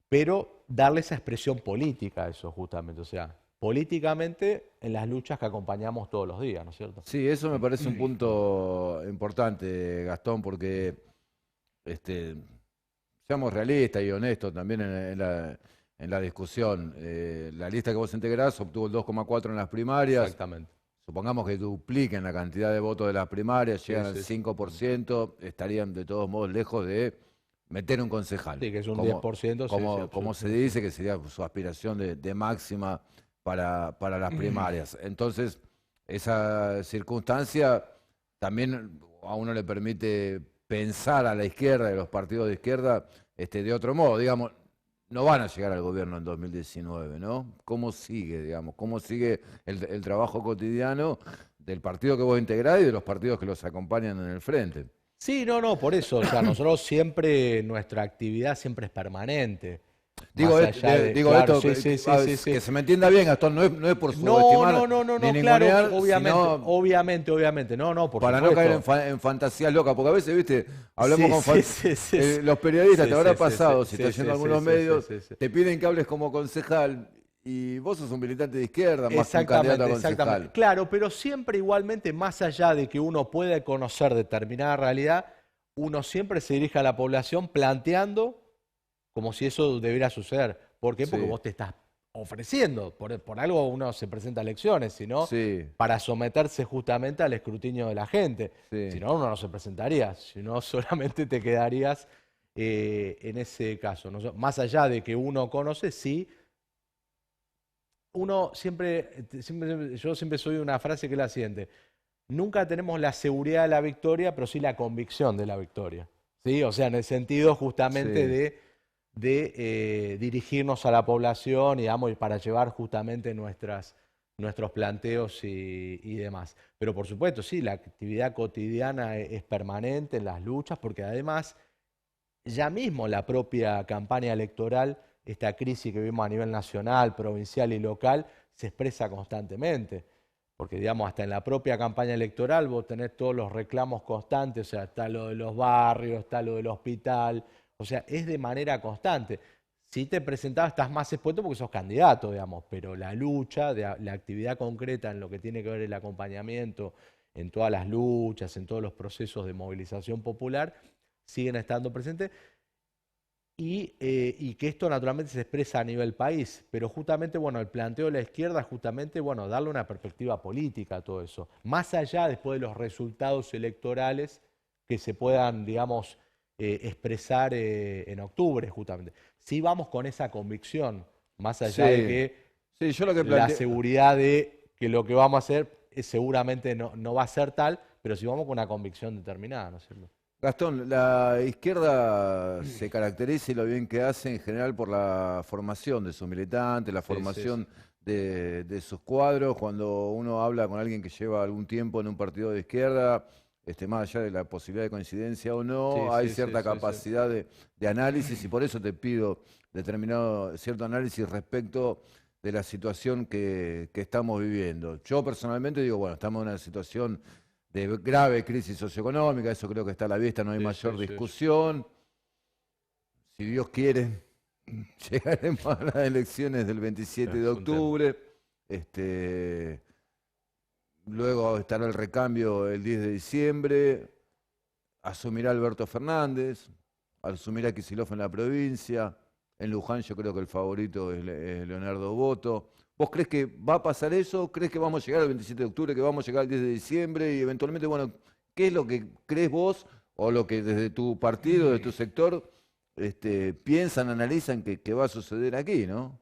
Pero darle esa expresión política a eso justamente, o sea, políticamente en las luchas que acompañamos todos los días, ¿no es cierto? Sí, eso me parece un punto importante, Gastón, porque seamos realistas y honestos también en la discusión. La lista que vos integrás obtuvo el 2,4 en las primarias. Exactamente. Supongamos que dupliquen la cantidad de votos de las primarias, Sí, llegan al 5%, estarían de todos modos lejos de meter un concejal. Sí, que es un 10%. Como se dice, que sería su aspiración de máxima para las primarias. Entonces, esa circunstancia también a uno le permite pensar a la izquierda y a los partidos de izquierda de otro modo. Digamos, no van a llegar al gobierno en 2019, ¿no? ¿Cómo sigue, digamos? ¿Cómo sigue el trabajo cotidiano del partido que vos integrás y de los partidos que los acompañan en el frente? Sí, no, por eso, o sea, nosotros siempre, nuestra actividad siempre es permanente. Digo, Más allá de, digo claro, esto, sí. que se me entienda bien, Gastón, no es por No, subestimar ni claro, ningunear, obviamente, no, por para supuesto. no caer en fantasías locas, porque a veces, viste, hablamos Sí, con sí. los periodistas, Sí, te habrá sí, pasado, sí, si sí, estás yendo a sí, algunos sí, medios, sí. te piden que hables como concejal y vos sos un militante de izquierda más que un candidato a concejal. Exactamente. Claro, pero siempre igualmente, más allá de que uno pueda conocer determinada realidad, uno siempre se dirige a la población planteando como si eso debiera suceder. ¿Por qué? Porque Sí, vos te estás ofreciendo. Por algo uno se presenta a elecciones, sino sí, para someterse justamente al escrutinio de la gente. sí. Si no, uno no se presentaría. Si no, solamente te quedarías en ese caso. Más allá de que uno conoce, sí. Uno yo siempre soy una frase que es la siguiente: nunca tenemos la seguridad de la victoria, pero sí la convicción de la victoria. ¿Sí? O sea, en el sentido justamente Sí. de dirigirnos a la población, digamos, y para llevar justamente nuestros planteos y demás. Pero por supuesto, sí, la actividad cotidiana es permanente en las luchas, porque además ya mismo la propia campaña electoral, esta crisis que vimos a nivel nacional, provincial y local, se expresa constantemente. Porque, digamos, hasta en la propia campaña electoral vos tenés todos los reclamos constantes, o sea, está lo de los barrios, está lo del hospital, o sea, es de manera constante. Si te presentás, estás más expuesto porque sos candidato, digamos, pero la lucha, la actividad concreta en lo que tiene que ver el acompañamiento, en todas las luchas, en todos los procesos de movilización popular, siguen estando presentes y que esto naturalmente se expresa a nivel país, pero justamente, bueno, el planteo de la izquierda es justamente, bueno, darle una perspectiva política a todo eso, más allá después de los resultados electorales que se puedan, digamos, expresar en octubre, justamente. Sí vamos con esa convicción, más allá de Sí, que sí, yo lo que la planteo... seguridad de que lo que vamos a hacer seguramente no va a ser tal, pero sí vamos con una convicción determinada, ¿no es cierto? Gastón, la izquierda se caracteriza y lo bien que hace en general por la formación de sus militantes, la Sí. formación de sus cuadros. Cuando uno habla con alguien que lleva algún tiempo en un partido de izquierda, más allá de la posibilidad de coincidencia o no, hay cierta Sí. capacidad de análisis y por eso te pido cierto análisis respecto de la situación que estamos viviendo. Yo personalmente digo, bueno, estamos en una situación de grave crisis socioeconómica, eso creo que está a la vista, no hay mayor Sí. discusión. Si Dios quiere, llegaremos a las elecciones del 27 de Es un tema. octubre. Este, luego estará el recambio el 10 de diciembre. Asumirá Alberto Fernández, asumirá Kicillof en la provincia. En Luján yo creo que el favorito es Leonardo Boto. ¿Vos crees que va a pasar eso? ¿Crees que vamos a llegar al 27 de octubre, que vamos a llegar al 10 de diciembre? Y eventualmente, bueno, ¿qué es lo que crees vos o lo que desde tu partido, de tu sector, piensan, analizan que va a suceder aquí, ¿no?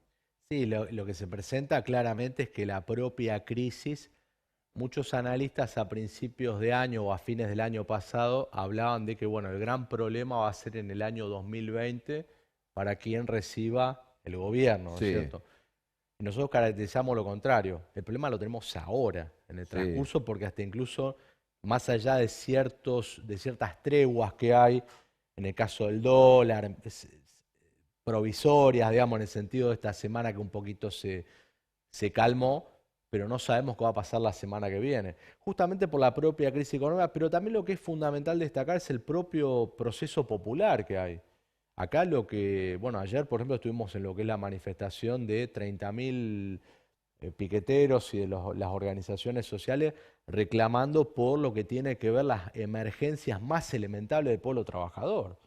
Sí, lo que se presenta claramente es que la propia crisis, muchos analistas a principios de año o a fines del año pasado hablaban de que, bueno, el gran problema va a ser en el año 2020 para quien reciba el gobierno, ¿no es Sí, cierto? Y nosotros caracterizamos lo contrario. El problema lo tenemos ahora, en el sí, transcurso, porque hasta incluso más allá de ciertas treguas que hay, en el caso del dólar, provisorias, digamos, en el sentido de esta semana que un poquito se calmó, pero no sabemos qué va a pasar la semana que viene. Justamente por la propia crisis económica, pero también lo que es fundamental destacar es el propio proceso popular que hay. Acá bueno, ayer por ejemplo estuvimos en lo que es la manifestación de 30.000 piqueteros y de las organizaciones sociales reclamando por lo que tiene que ver las emergencias más elementales del pueblo trabajador.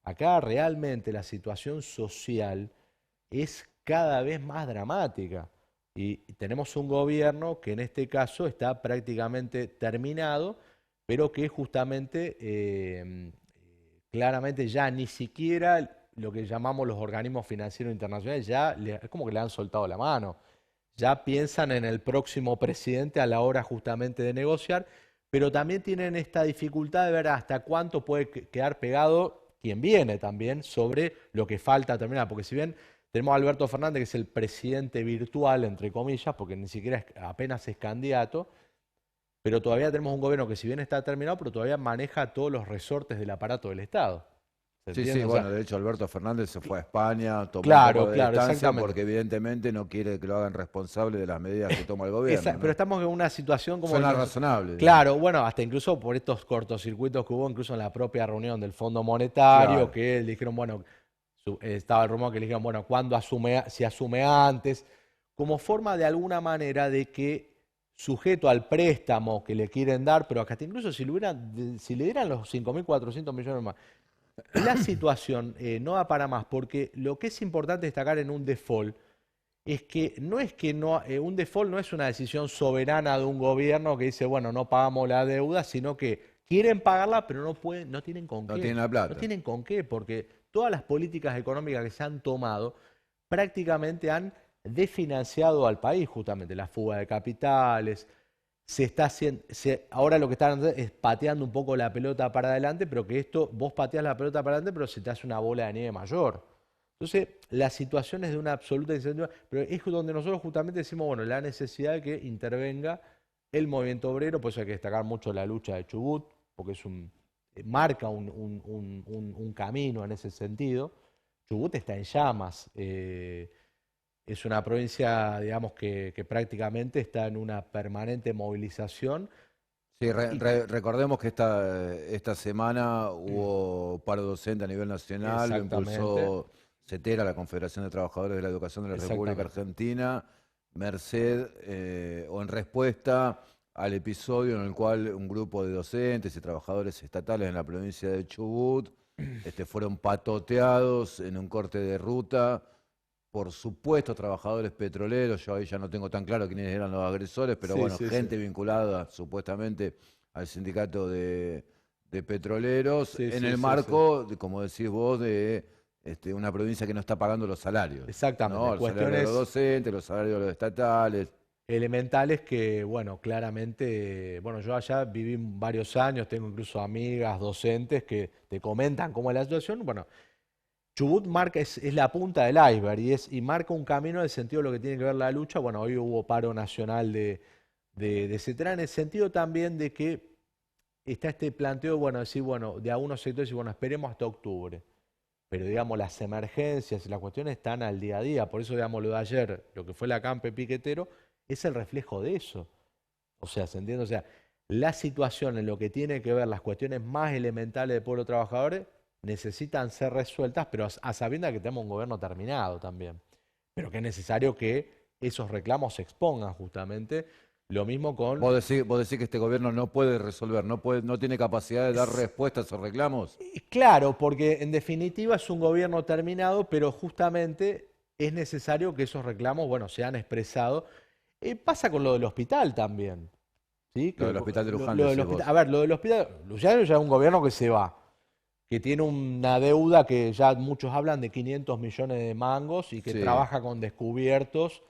Acá realmente la situación social es cada vez más dramática y tenemos un gobierno que en este caso está prácticamente terminado, pero que justamente claramente ya ni siquiera lo que llamamos los organismos financieros internacionales es como que le han soltado la mano. Ya piensan en el próximo presidente a la hora justamente de negociar, pero también tienen esta dificultad de ver hasta cuánto puede quedar pegado quien viene también sobre lo que falta terminar, porque si bien tenemos a Alberto Fernández, que es el presidente virtual, entre comillas, porque ni siquiera apenas es candidato, pero todavía tenemos un gobierno que si bien está terminado, pero todavía maneja todos los resortes del aparato del Estado. Sí, sí, bueno, de hecho Alberto Fernández se fue a España, tomó un poco de distancia porque evidentemente no quiere que lo hagan responsable de las medidas que toma el gobierno. Pero estamos en una situación como... Suena razonable. Claro, bueno, hasta incluso por estos cortocircuitos que hubo, incluso en la propia reunión del Fondo Monetario, que le dijeron, bueno, estaba el rumor que le dijeron, bueno, ¿cuándo asume, si asume antes? Como forma de alguna manera de que, sujeto al préstamo que le quieren dar, pero acá incluso si le dieran los 5.400 millones más, la situación no va para más, porque lo que es importante destacar en un default es que un default no es una decisión soberana de un gobierno que dice, bueno, no pagamos la deuda, sino que quieren pagarla, pero no tienen con qué. No tienen la plata. No tienen con qué, porque todas las políticas económicas que se han tomado prácticamente han desfinanciado al país, justamente, la fuga de capitales. Ahora lo que están haciendo es pateando un poco la pelota para adelante, pero que vos pateás la pelota para adelante, pero se te hace una bola de nieve mayor. Entonces, la situación es de una absoluta incertidumbre, pero es donde nosotros justamente decimos, bueno, la necesidad de que intervenga el movimiento obrero, por eso hay que destacar mucho la lucha de Chubut, porque marca un camino en ese sentido. Chubut está en llamas. Es una provincia, digamos, que prácticamente está en una permanente movilización. Sí, recordemos que esta semana hubo paro docente a nivel nacional, lo impulsó CETERA, la Confederación de Trabajadores de la Educación de la República Argentina, o en respuesta al episodio en el cual un grupo de docentes y trabajadores estatales en la provincia de Chubut fueron patoteados en un corte de ruta por supuestos trabajadores petroleros. Yo ahí ya no tengo tan claro quiénes eran los agresores, pero bueno, gente vinculada supuestamente al sindicato de petroleros, en el marco, como decís vos, de una provincia que no está pagando los salarios. Exactamente. ¿no? Los salarios de los docentes, los salarios de los estatales. Elementales que, bueno, claramente, bueno, yo allá viví varios años, tengo incluso amigas docentes que te comentan cómo es la situación. Bueno, Chubut es la punta del iceberg y marca un camino en el sentido de lo que tiene que ver la lucha. Bueno, hoy hubo paro nacional de CETERA, en el sentido también de que está este planteo, bueno, decir, bueno, de algunos sectores, bueno, esperemos hasta octubre. Pero, digamos, las emergencias y las cuestiones están al día a día. Por eso, digamos, lo de ayer, lo que fue el acampe piquetero, es el reflejo de eso. O sea, ¿se entiende? O sea, la situación en lo que tiene que ver las cuestiones más elementales del pueblo trabajador necesitan ser resueltas, pero a sabiendas que tenemos un gobierno terminado también. Pero que es necesario que esos reclamos se expongan justamente. Lo mismo con... ¿Vos decís que este gobierno no puede resolver, no tiene capacidad de dar respuesta a esos reclamos? Claro, porque en definitiva es un gobierno terminado, pero justamente es necesario que esos reclamos, bueno, sean expresados. Pasa con lo del hospital también. ¿Sí? Lo del hospital de Luján. A ver, lo del hospital, Luján ya es un gobierno que se va, que tiene una deuda que ya muchos hablan de 500 millones de mangos y que trabaja con descubiertos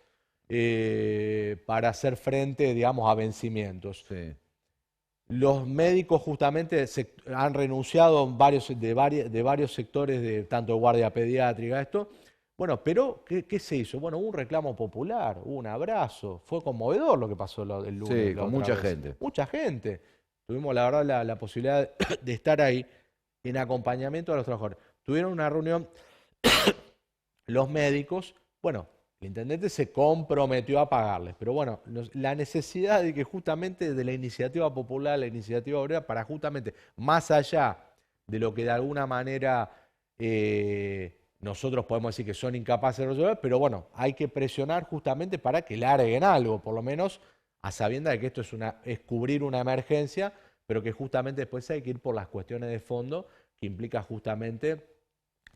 para hacer frente, digamos, a vencimientos. Sí. Los médicos justamente han renunciado de varios sectores, tanto de guardia pediátrica, Bueno, pero ¿qué se hizo? Bueno, hubo un reclamo popular, hubo un abrazo, fue conmovedor lo que pasó el lunes. Sí, con mucha gente. Mucha gente. Tuvimos, la verdad, la posibilidad de estar ahí en acompañamiento a los trabajadores. Tuvieron una reunión los médicos, bueno, el intendente se comprometió a pagarles, pero bueno, la necesidad de que justamente de la iniciativa popular, la iniciativa obrera, para justamente, más allá de lo que de alguna manera nosotros podemos decir que son incapaces de resolver, pero bueno, hay que presionar justamente para que larguen algo, por lo menos a sabiendas de que esto es cubrir una emergencia, pero que justamente después hay que ir por las cuestiones de fondo que implica justamente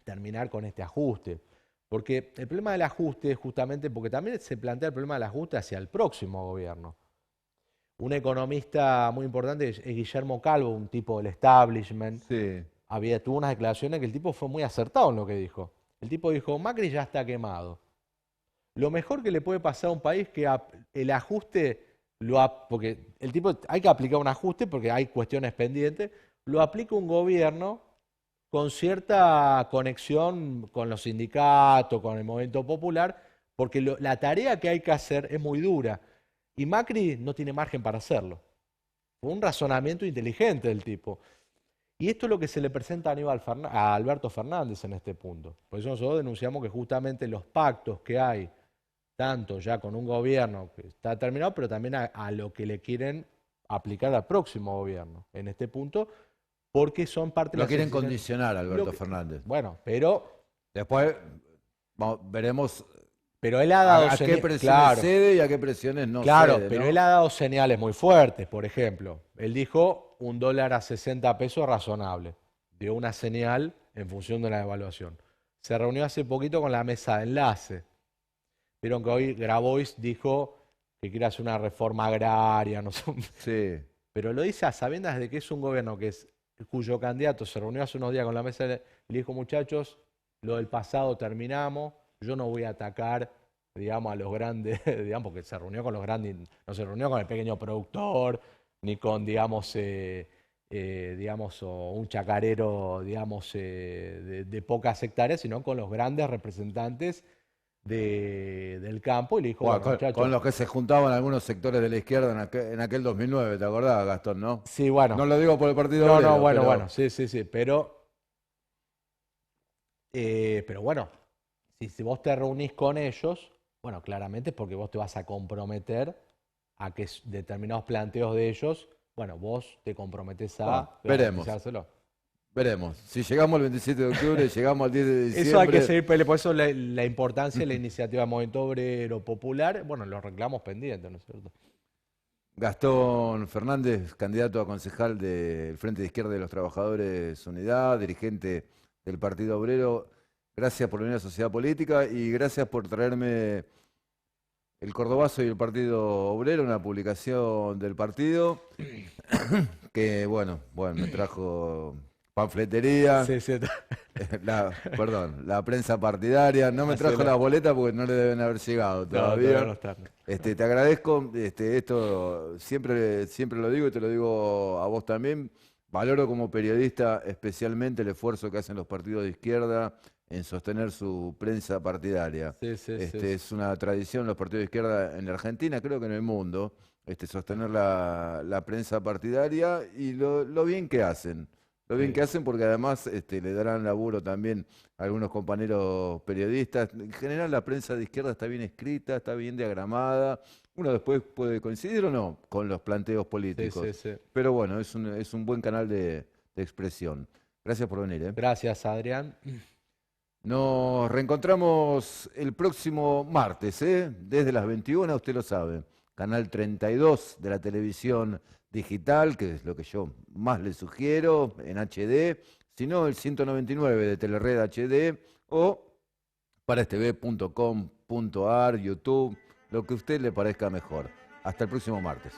terminar con este ajuste. Porque el problema del ajuste es justamente porque también se plantea el problema del ajuste hacia el próximo gobierno. Un economista muy importante es Guillermo Calvo, un tipo del establishment. Sí. Tuvo unas declaraciones que el tipo fue muy acertado en lo que dijo. El tipo dijo, Macri ya está quemado. Lo mejor que le puede pasar a un país es que el ajuste, porque el tipo hay que aplicar un ajuste porque hay cuestiones pendientes, lo aplica un gobierno con cierta conexión con los sindicatos, con el movimiento popular, porque la tarea que hay que hacer es muy dura. Y Macri no tiene margen para hacerlo. Fue un razonamiento inteligente del tipo. Y esto es lo que se le presenta a Alberto Fernández en este punto. Por eso nosotros denunciamos que justamente los pactos que hay, tanto ya con un gobierno que está terminado, pero también a lo que le quieren aplicar al próximo gobierno en este punto, porque son parte de Lo las quieren decisiones. condicionar, Alberto Fernández. Bueno, pero Después veremos él ha dado a qué presiones cede y a qué presiones no cede, pero ¿no? él ha dado señales muy fuertes. Por ejemplo, él dijo $1 a 60 pesos razonable. Dio una señal en función de la devaluación. Se reunió hace poquito con la mesa de enlace. Vieron que hoy Grabois dijo que quiere hacer una reforma agraria, no sé. Sí. Pero lo dice a sabiendas de que es un gobierno cuyo candidato se reunió hace unos días con la mesa y le dijo, muchachos, lo del pasado terminamos, yo no voy a atacar, digamos, a los grandes, digamos, porque se reunió con los grandes, no se reunió con el pequeño productor, ni con, digamos, un chacarero, digamos, de pocas hectáreas, sino con los grandes representantes del campo, y le dijo, bueno, muchachos, con los que se juntaban algunos sectores de la izquierda en aquel 2009, ¿te acordás, Gastón, no? Sí, bueno. No lo digo por el Partido No, Obrero, bueno, sí, pero bueno, si vos te reunís con ellos, bueno, claramente es porque vos te vas a comprometer a que determinados planteos de ellos, bueno, vos te comprometés a veremos. Veremos. Si llegamos al 27 de octubre, llegamos al 10 de diciembre. Eso hay que seguir, por eso la importancia de la iniciativa del Movimiento Obrero Popular, bueno, los reclamos pendientes, ¿no es cierto? Gastón Fernández, candidato a concejal del Frente de Izquierda de los Trabajadores Unidad, dirigente del Partido Obrero. Gracias por venir a Sociedad Política y gracias por traerme El Cordobazo y el Partido Obrero, una publicación del partido que, bueno, me trajo panfletería, la prensa partidaria, no me trajo las boletas porque no le deben haber llegado todavía. No, Te agradezco, esto siempre lo digo y te lo digo a vos también. Valoro como periodista especialmente el esfuerzo que hacen los partidos de izquierda en sostener su prensa partidaria. Es una tradición los partidos de izquierda en la Argentina, creo que en el mundo, sostener la prensa partidaria y lo bien que hacen. Lo bien que hacen porque además le darán laburo también a algunos compañeros periodistas. En general la prensa de izquierda está bien escrita, está bien diagramada. Uno después puede coincidir o no con los planteos políticos. Pero bueno, es un buen canal de expresión. Gracias por venir. Gracias, Adrián. Nos reencontramos el próximo martes, desde las 21, usted lo sabe. Canal 32 de la televisión digital, que es lo que yo más le sugiero, en HD, sino el 199 de Telered HD o parastv.com.ar, YouTube, lo que a usted le parezca mejor. Hasta el próximo martes.